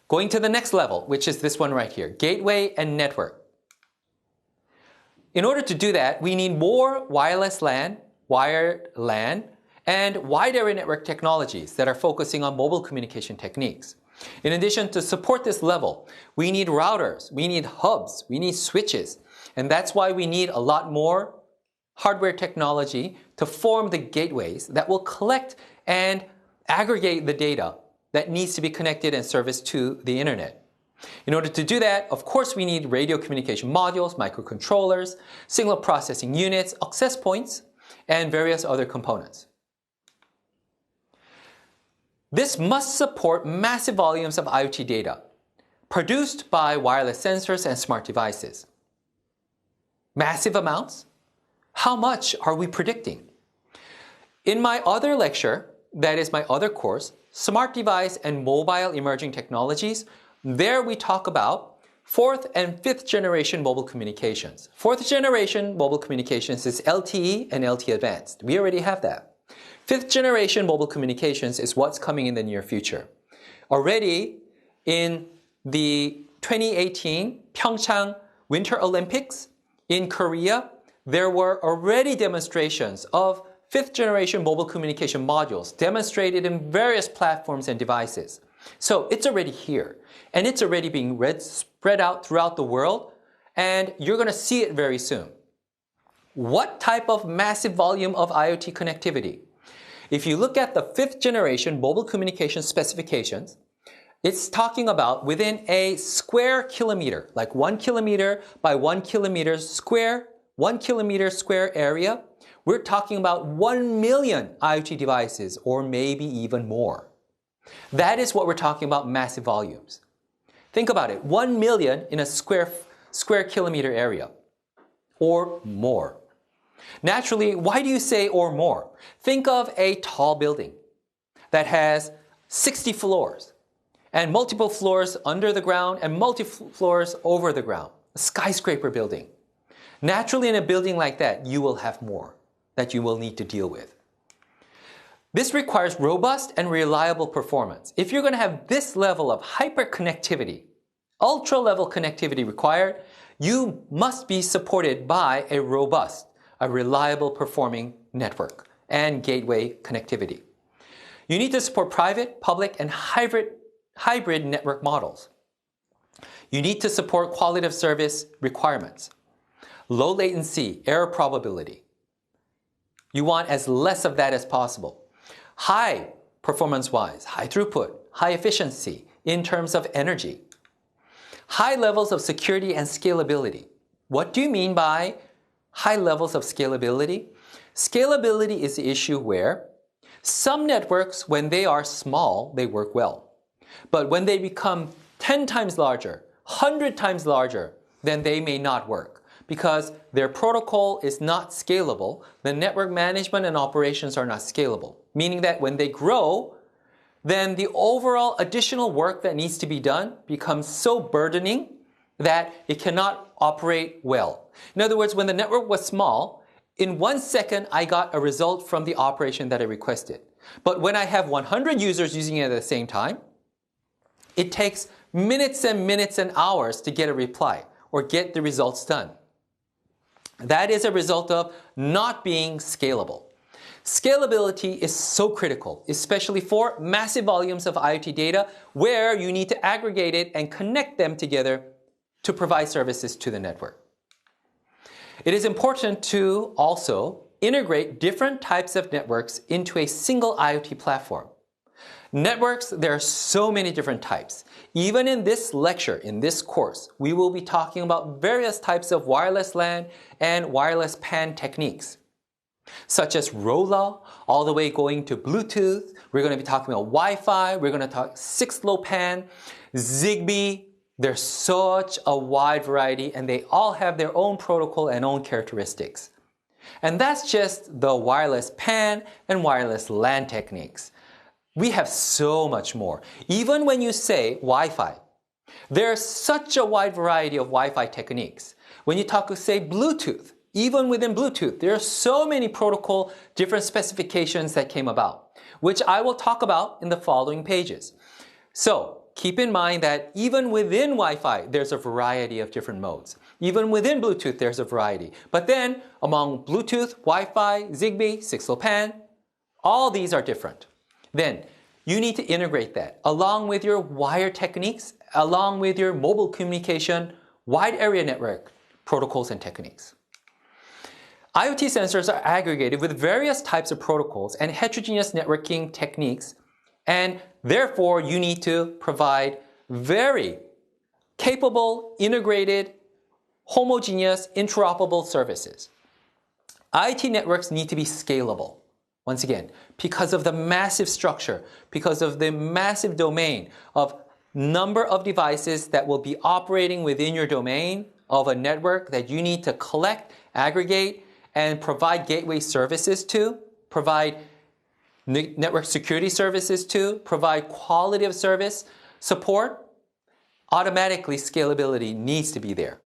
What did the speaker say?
Going to the next level, which is this one right here, gateway and network. In order to do that, we need more wireless LAN, wired LAN, and wide area network technologies that are focusing on mobile communication techniques. In addition, to support this level, we need routers, we need hubs, we need switches, and that's why we need a lot more hardware technology to form the gateways that will collect and aggregate the data that needs to be connected and serviced to the internet. In order to do that, of course, we need radio communication modules, microcontrollers, signal processing units, access points, and various other components. This must support massive volumes of IoT data produced by wireless sensors and smart devices. Massive amounts? How much are we predicting? In my other lecture, that is my other course, Smart Device and Mobile Emerging Technologies, there we talk about fourth and fifth generation mobile communications. Fourth generation mobile communications is LTE and LTE Advanced. We already have that. Fifth generation mobile communications is what's coming in the near future. Already in the 2018 Pyeongchang Winter Olympics in Korea, there were already demonstrations of fifth generation mobile communication modules demonstrated in various platforms and devices. So it's already here, and it's already being spread out throughout the world, and you're going to see it very soon. What type of massive volume of IoT connectivity? If you look at the fifth generation mobile communication specifications, it's talking about within a square kilometer, like 1 kilometer by 1 kilometer square, 1 kilometer square area, we're talking about 1 million IoT devices, or maybe even more. That is what we're talking about, massive volumes. Think about it, 1 million in a square kilometer area, or more. Naturally, why do you say or more? Think of a tall building that has 60 floors, and multiple floors under the ground and multiple floors over the ground. A skyscraper building. Naturally, in a building like that, you will have more that you will need to deal with. This requires robust and reliable performance. If you're going to have this level of hyperconnectivity, ultra-level connectivity required, you must be supported by a robust, a reliable performing network and gateway connectivity. You need to support private, public, and hybrid network models. You need to support quality of service requirements, low latency, error probability. You want as less of that as possible. High performance-wise, high throughput, high efficiency in terms of energy. High levels of security and scalability. What do you mean by high levels of scalability? Scalability is the issue where some networks, when they are small, they work well. But when they become 10 times larger, 100 times larger, then they may not work, because their protocol is not scalable. The network management and operations are not scalable, meaning that when they grow, then the overall additional work that needs to be done becomes so burdening that it cannot operate well. In other words, when the network was small, in 1 second I got a result from the operation that I requested. But when I have 100 users using it at the same time, it takes minutes and hours to get a reply or get the results done. That is a result of not being scalable. Scalability is so critical, especially for massive volumes of IoT data where you need to aggregate it and connect them together to provide services to the network. It is important to also integrate different types of networks into a single IoT platform. Networks, there are so many different types. Even in this lecture, in this course, we will be talking about various types of wireless LAN and wireless PAN techniques, such as ROLA, all the way going to Bluetooth. We're going to be talking about Wi-Fi. We're going to talk 6LoWPAN, Zigbee. There's such a wide variety, and they all have their own protocol and own characteristics. And that's just the wireless PAN and wireless LAN techniques. We have so much more. Even when you say Wi-Fi, there's such a wide variety of Wi-Fi techniques. When you talk, say, Bluetooth, even within Bluetooth, there are so many protocol, different specifications that came about, which I will talk about in the following pages. So, keep in mind that even within Wi-Fi, there's a variety of different modes. Even within Bluetooth, there's a variety. But then among Bluetooth, Wi-Fi, Zigbee, 6LoWPAN, all these are different. Then you need to integrate that along with your wire techniques, along with your mobile communication, wide area network protocols and techniques. IoT sensors are aggregated with various types of protocols and heterogeneous networking techniques, and therefore you need to provide very capable, integrated, homogeneous, interoperable services. IoT networks need to be scalable. Once again, because of the massive structure, because of the massive domain of number of devices that will be operating within your domain of a network that you need to collect, aggregate, and provide gateway services to, provide network security services to, provide quality of service support, automatically scalability needs to be there.